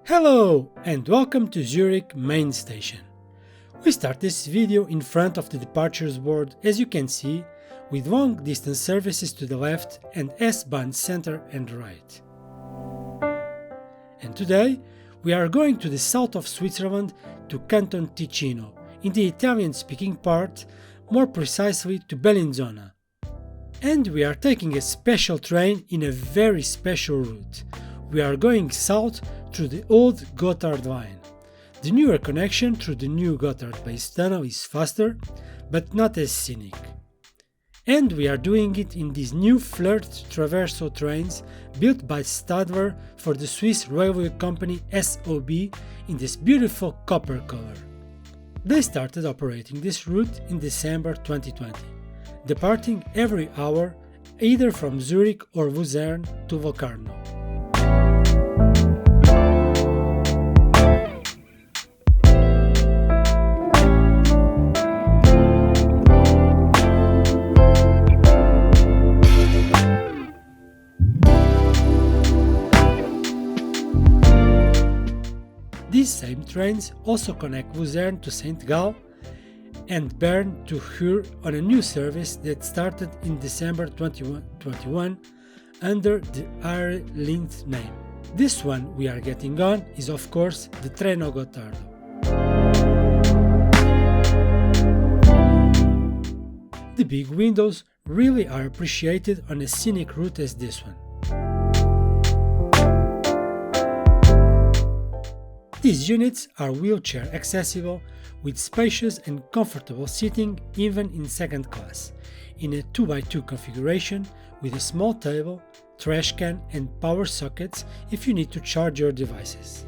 Hello and welcome to Zurich main station. We start this video in front of the departures board, as you can see, with long distance services to the left and S-Bahn center and right. And today we are going to the south of Switzerland to Canton Ticino, in the Italian-speaking part, more precisely to Bellinzona. And we are taking a special train in a very special route. We are going south through the old Gothard line. The newer connection through the new Gothard-based tunnel is faster, but not as scenic. And we are doing it in these new Flirt Traverso trains built by Stadler for the Swiss railway company SOB in this beautiful copper color. They started operating this route in December 2020, departing every hour either from Zurich or Luzerne to Locarno. These same trains also connect Luzerne to St. Gall and Bern to Chur on a new service that started in December 2021 under the Aire Linth name. This one we are getting on is of course the Treno Gottardo. The big windows really are appreciated on a scenic route as this one. These units are wheelchair accessible with spacious and comfortable seating even in second class, in a 2x2 configuration with a small table, trash can and power sockets if you need to charge your devices.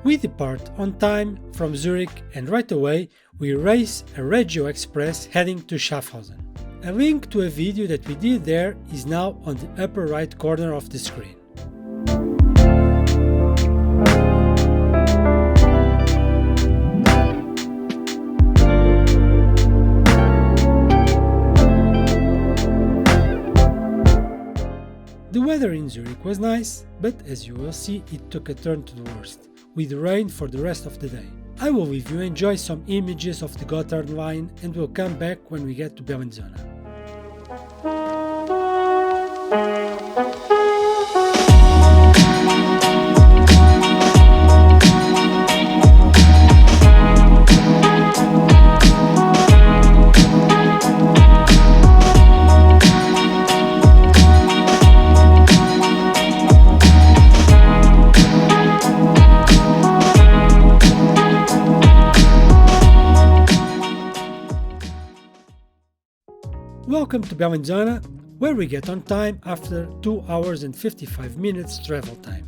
We depart on time from Zurich and right away we race a Regio Express heading to Schaffhausen. A link to a video that we did there is now on the upper right corner of the screen. The weather in Zurich was nice, but as you will see it took a turn to the worst, with rain for the rest of the day. I will leave you enjoy some images of the Gothard line and will come back when we get to Bellinzona. Welcome to Bellinzona, where we get on time after 2 hours and 55 minutes travel time.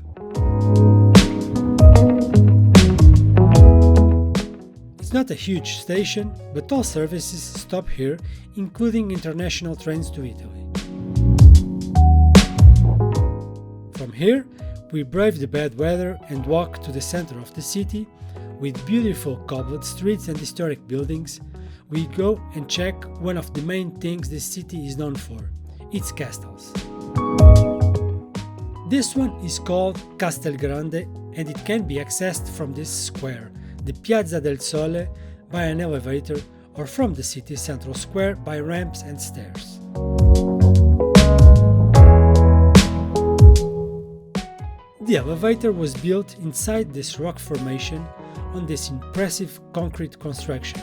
It's not a huge station, but all services stop here, including international trains to Italy. From here, we brave the bad weather and walk to the center of the city, with beautiful cobbled streets and historic buildings. We go and check one of the main things this city is known for, its castles. This one is called Castelgrande and it can be accessed from this square, the Piazza del Sole, by an elevator or from the city's central square by ramps and stairs. The elevator was built inside this rock formation on this impressive concrete construction,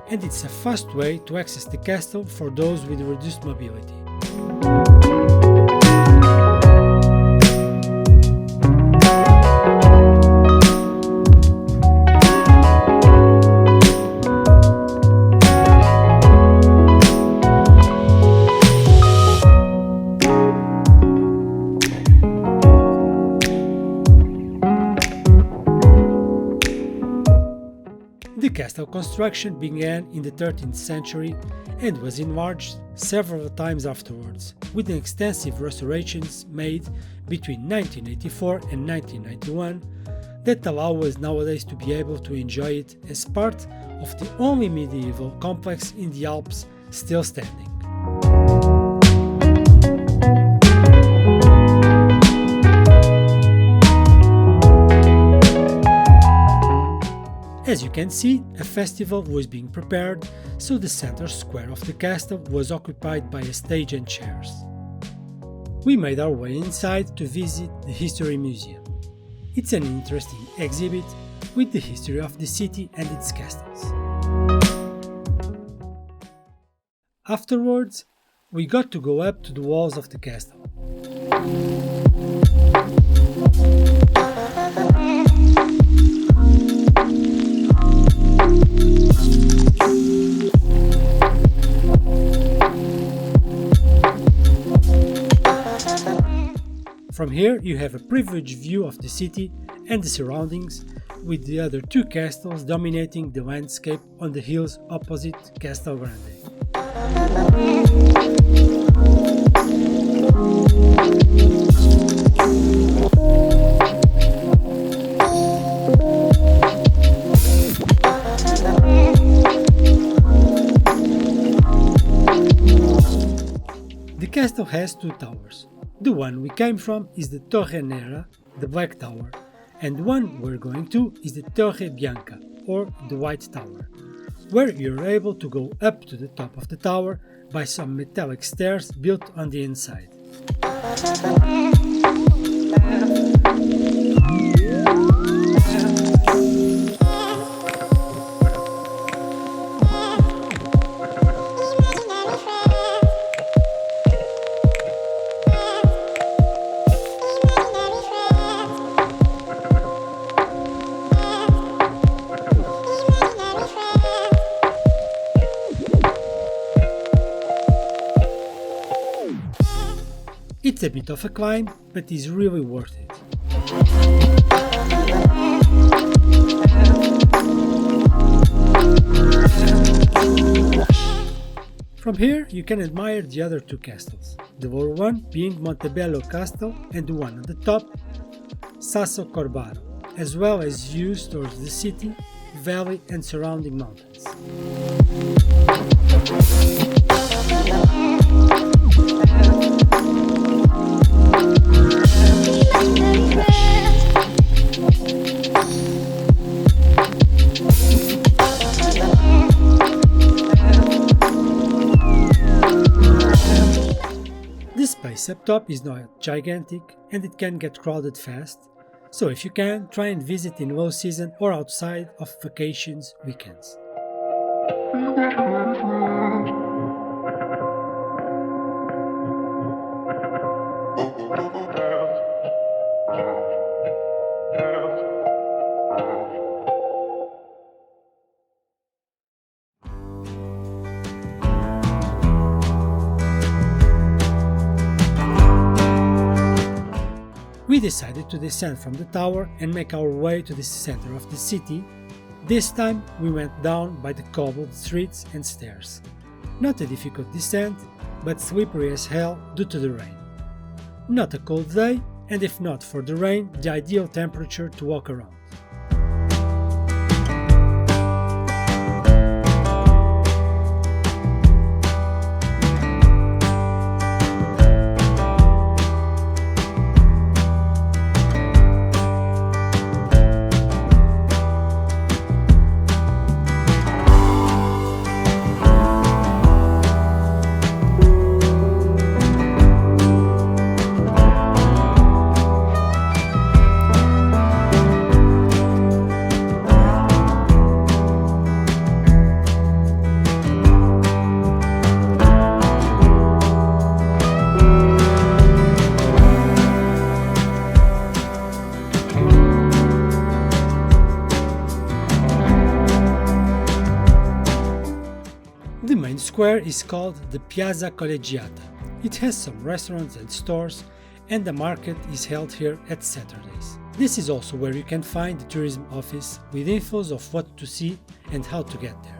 and it's a fast way to access the castle for those with reduced mobility. The castle construction began in the 13th century and was enlarged several times afterwards, with extensive restorations made between 1984 and 1991 that allow us nowadays to be able to enjoy it as part of the only medieval complex in the Alps still standing. As you can see, a festival was being prepared, so the center square of the castle was occupied by a stage and chairs. We made our way inside to visit the History Museum. It's an interesting exhibit with the history of the city and its castles. Afterwards, we got to go up to the walls of the castle. From here you have a privileged view of the city and the surroundings, with the other two castles dominating the landscape on the hills opposite Castelgrande. The castle has two towers. The one we came from is the Torre Nera, the Black Tower, and the one we're going to is the Torre Bianca, or the White Tower, where you're able to go up to the top of the tower by some metallic stairs built on the inside. It's a bit of a climb, but is really worth it. From here you can admire the other two castles, the lower one being Montebello Castle and the one on the top, Sasso Corbaro, as well as views towards the city, valley and surrounding mountains. This space up top is not gigantic and it can get crowded fast, so if you can, try and visit in low season or outside of vacations weekends. We decided to descend from the tower and make our way to the center of the city. This time we went down by the cobbled streets and stairs. Not a difficult descent, but slippery as hell due to the rain. Not a cold day, and if not for the rain, the ideal temperature to walk around. The main square is called the Piazza Collegiata. It has some restaurants and stores, and the market is held here at Saturdays. This is also where you can find the tourism office with infos of what to see and how to get there.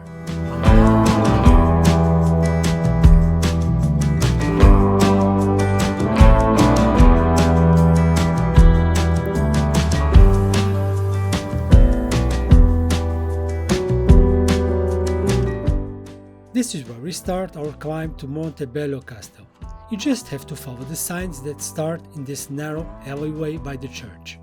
This is where we start our climb to Montebello castle. You just have to follow the signs that start in this narrow alleyway by the church.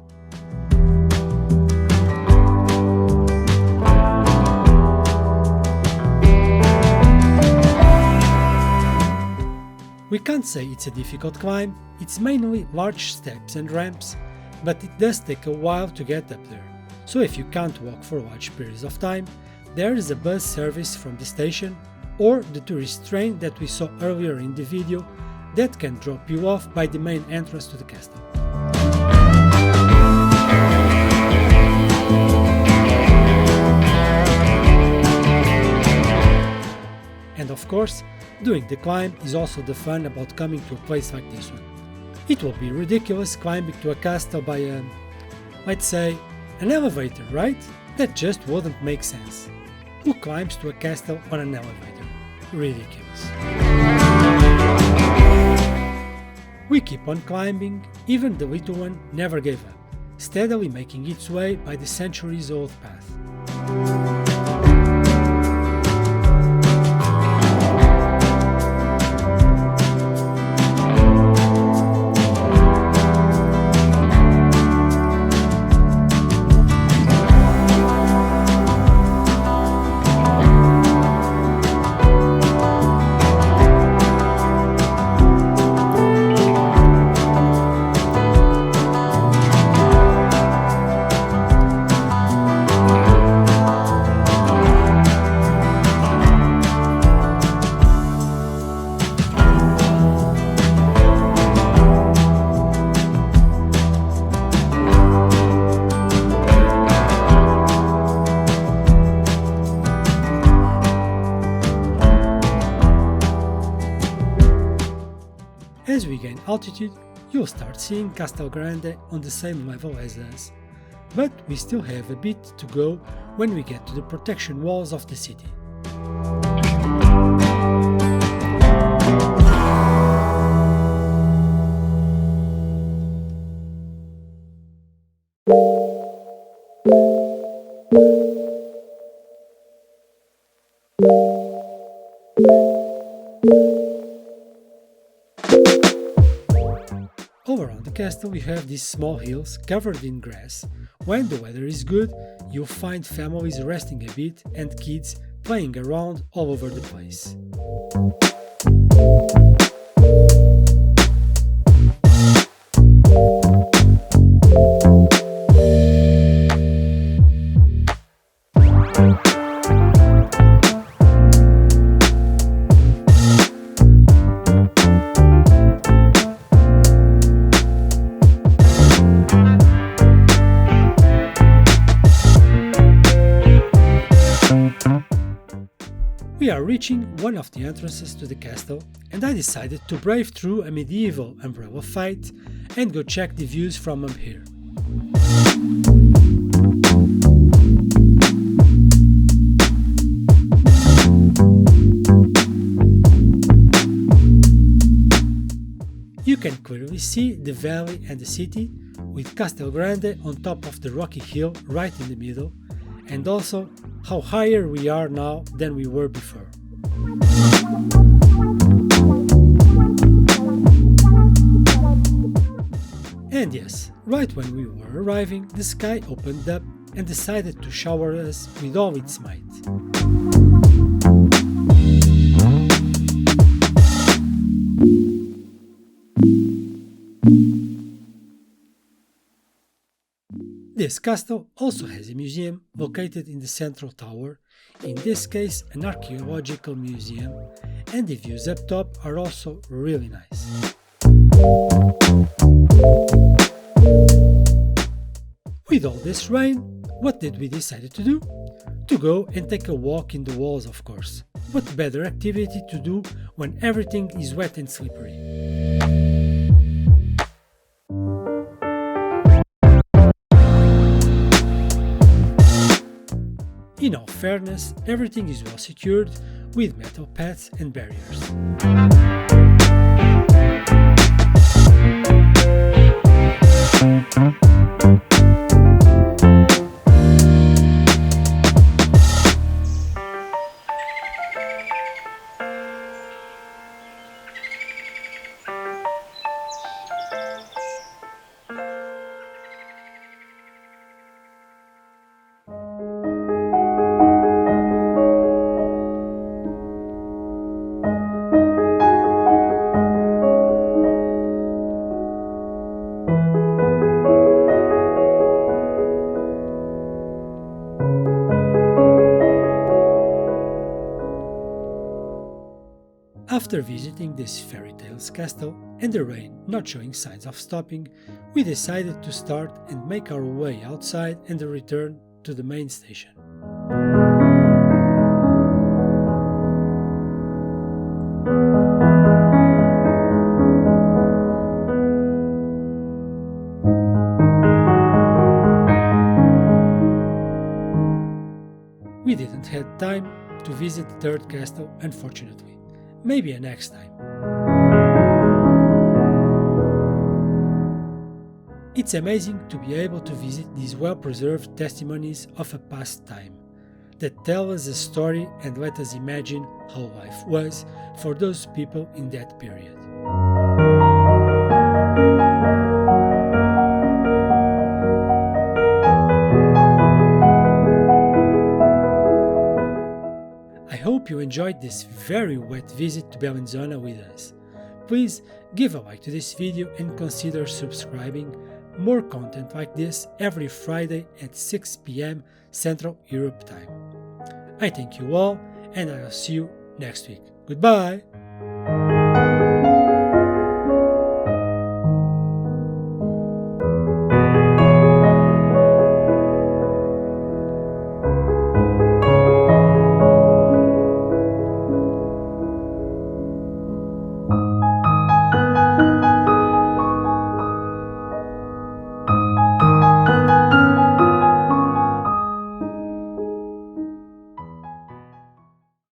We can't say it's a difficult climb, it's mainly large steps and ramps, but it does take a while to get up there. So if you can't walk for large periods of time, there is a bus service from the station or the tourist train that we saw earlier in the video that can drop you off by the main entrance to the castle. And of course, doing the climb is also the fun about coming to a place like this one. It will be ridiculous climbing to a castle by let's say, an elevator, right? That just wouldn't make sense. Who climbs to a castle on an elevator? Ridiculous. We keep on climbing, even the little one never gave up, steadily making its way by the centuries-old path. As we gain altitude, you'll start seeing Castelgrande on the same level as us, but we still have a bit to go when we get to the protection walls of the city. All around the castle you have these small hills covered in grass. When the weather is good, you'll find families resting a bit and kids playing around all over the place. We are reaching one of the entrances to the castle, and I decided to brave through a medieval umbrella fight and go check the views from up here. You can clearly see the valley and the city, with Castelgrande on top of the rocky hill right in the middle, and also how higher we are now than we were before. And yes, right when we were arriving, the sky opened up and decided to shower us with all its might. This castle also has a museum located in the central tower, in this case an archaeological museum, and the views up top are also really nice. With all this rain, what did we decide to do? To go and take a walk in the walls, of course. What better activity to do when everything is wet and slippery? fairness, everything is well secured with metal pads and barriers. After visiting this fairy tales castle and the rain not showing signs of stopping, we decided to start and make our way outside and return to the main station. We didn't have time to visit the third castle, unfortunately. Maybe a next time. It's amazing to be able to visit these well-preserved testimonies of a past time that tell us a story and let us imagine how life was for those people in that period. I hope you enjoyed this very wet visit to Bellinzona with us. Please give a like to this video and consider subscribing. More content like this every Friday at 6 p.m. Central Europe time. I thank you all and I'll see you next week. Goodbye!